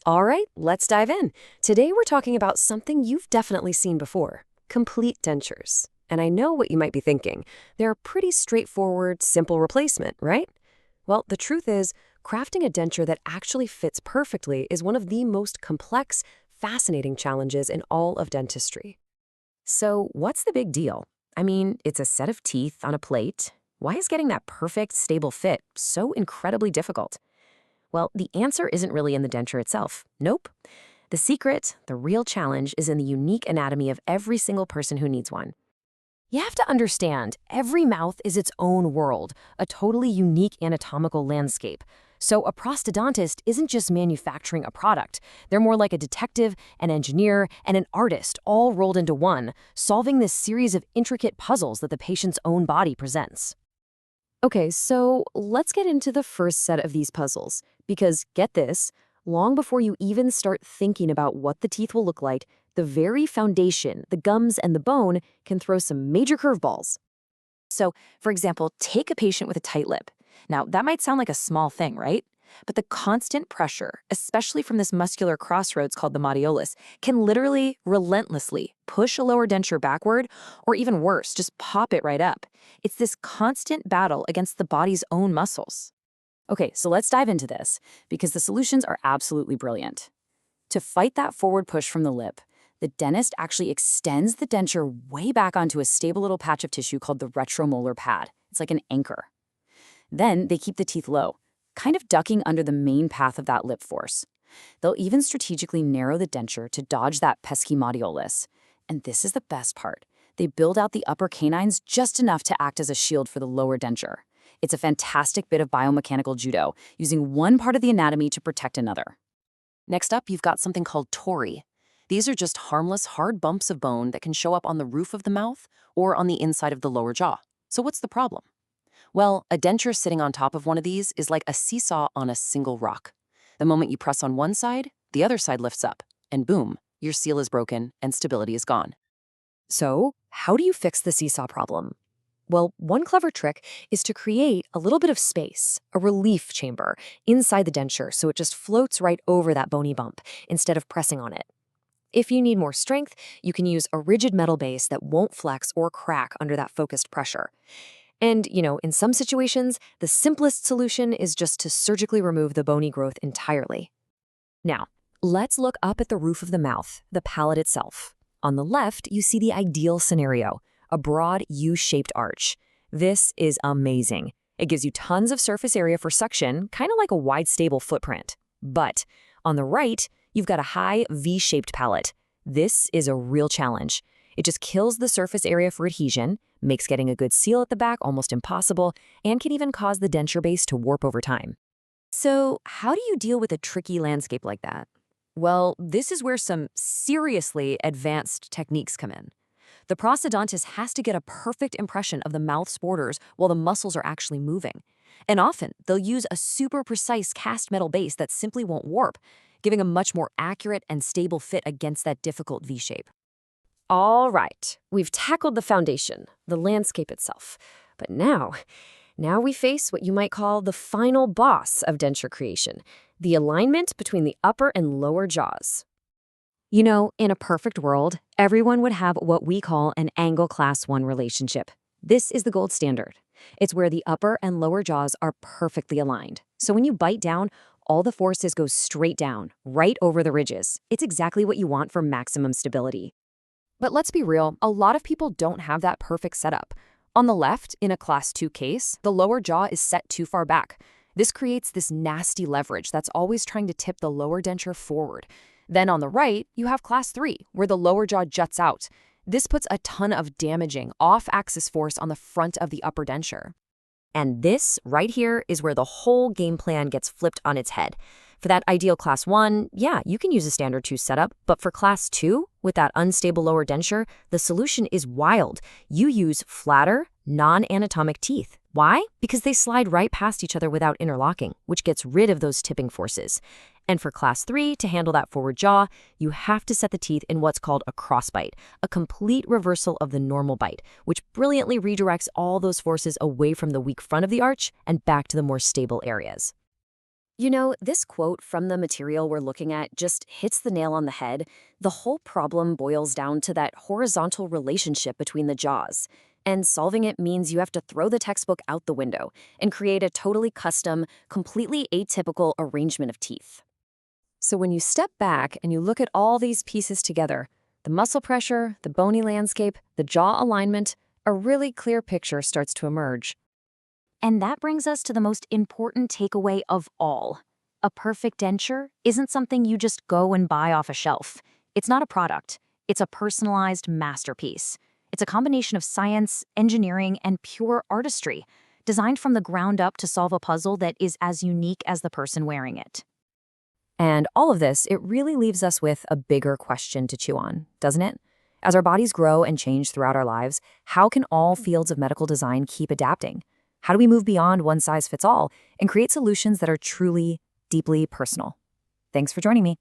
All right, let's dive in. Today we're talking about something you've definitely seen before, complete dentures. And I know what you might be thinking. They're a pretty straightforward, simple replacement, right? Well, the truth is, crafting a denture that actually fits perfectly is one of the most complex, fascinating challenges in all of dentistry. So, what's the big deal? I mean, it's a set of teeth on a plate. Why is getting that perfect, stable fit so incredibly difficult? Well, the answer isn't really in the denture itself. Nope. The secret, the real challenge, is in the unique anatomy of every single person who needs one. You have to understand, every mouth is its own world, a totally unique anatomical landscape. So a prosthodontist isn't just manufacturing a product. They're more like a detective, an engineer, and an artist, all rolled into one, solving this series of intricate puzzles that the patient's own body presents. Okay, so let's get into the first set of these puzzles. Because, get this, long before you even start thinking about what the teeth will look like, the very foundation, the gums and the bone, can throw some major curveballs. So, for example, take a patient with a tight lip. Now, that might sound like a small thing, right? But the constant pressure, especially from this muscular crossroads called the modiolus, can literally, relentlessly push a lower denture backward, or even worse, just pop it right up. It's this constant battle against the body's own muscles. Okay, so let's dive into this, because the solutions are absolutely brilliant. To fight that forward push from the lip, the dentist actually extends the denture way back onto a stable little patch of tissue called the retromolar pad. It's like an anchor. Then they keep the teeth low, kind of ducking under the main path of that lip force. They'll even strategically narrow the denture to dodge that pesky modiolus. And this is the best part. They build out the upper canines just enough to act as a shield for the lower denture. It's a fantastic bit of biomechanical judo, using one part of the anatomy to protect another. Next up, you've got something called tori. These are just harmless, hard bumps of bone that can show up on the roof of the mouth or on the inside of the lower jaw. So what's the problem? Well, a denture sitting on top of one of these is like a seesaw on a single rock. The moment you press on one side, the other side lifts up, and boom, your seal is broken and stability is gone. So, how do you fix the seesaw problem? Well, one clever trick is to create a little bit of space, a relief chamber, inside the denture so it just floats right over that bony bump instead of pressing on it. If you need more strength, you can use a rigid metal base that won't flex or crack under that focused pressure. And, in some situations, the simplest solution is just to surgically remove the bony growth entirely. Now, let's look up at the roof of the mouth, the palate itself. On the left, you see the ideal scenario, a broad U-shaped arch. This is amazing. It gives you tons of surface area for suction, kind of like a wide, stable footprint. But on the right, you've got a high V-shaped palate. This is a real challenge. It just kills the surface area for adhesion, makes getting a good seal at the back almost impossible, and can even cause the denture base to warp over time. So, how do you deal with a tricky landscape like that? Well, this is where some seriously advanced techniques come in. The prosthodontist has to get a perfect impression of the mouth's borders while the muscles are actually moving. And often, they'll use a super precise cast metal base that simply won't warp, giving a much more accurate and stable fit against that difficult V-shape. All right, we've tackled the foundation, the landscape itself. But now we face what you might call the final boss of denture creation, the alignment between the upper and lower jaws. In a perfect world, everyone would have what we call an angle class 1 relationship. This is the gold standard. It's where the upper and lower jaws are perfectly aligned. So when you bite down, all the forces go straight down, right over the ridges. It's exactly what you want for maximum stability. But let's be real, a lot of people don't have that perfect setup. On the left, in a class 2 case, the lower jaw is set too far back. This creates this nasty leverage that's always trying to tip the lower denture forward. Then on the right, you have class 3, where the lower jaw juts out. This puts a ton of damaging, off-axis force on the front of the upper denture. And this, right here, is where the whole game plan gets flipped on its head. For that ideal class 1, yeah, you can use a standard 2 setup, but for class 2, with that unstable lower denture, the solution is wild. You use flatter, non-anatomic teeth. Why? Because they slide right past each other without interlocking, which gets rid of those tipping forces. And for class 3, to handle that forward jaw, you have to set the teeth in what's called a crossbite, a complete reversal of the normal bite, which brilliantly redirects all those forces away from the weak front of the arch and back to the more stable areas. You know, this quote from the material we're looking at just hits the nail on the head. The whole problem boils down to that horizontal relationship between the jaws. And solving it means you have to throw the textbook out the window and create a totally custom, completely atypical arrangement of teeth. So when you step back and you look at all these pieces together, the muscle pressure, the bony landscape, the jaw alignment, a really clear picture starts to emerge. And that brings us to the most important takeaway of all. A perfect denture isn't something you just go and buy off a shelf. It's not a product. It's a personalized masterpiece. It's a combination of science, engineering, and pure artistry, designed from the ground up to solve a puzzle that is as unique as the person wearing it. And all of this, it really leaves us with a bigger question to chew on, doesn't it? As our bodies grow and change throughout our lives, how can all fields of medical design keep adapting? How do we move beyond one size fits all and create solutions that are truly, deeply personal? Thanks for joining me.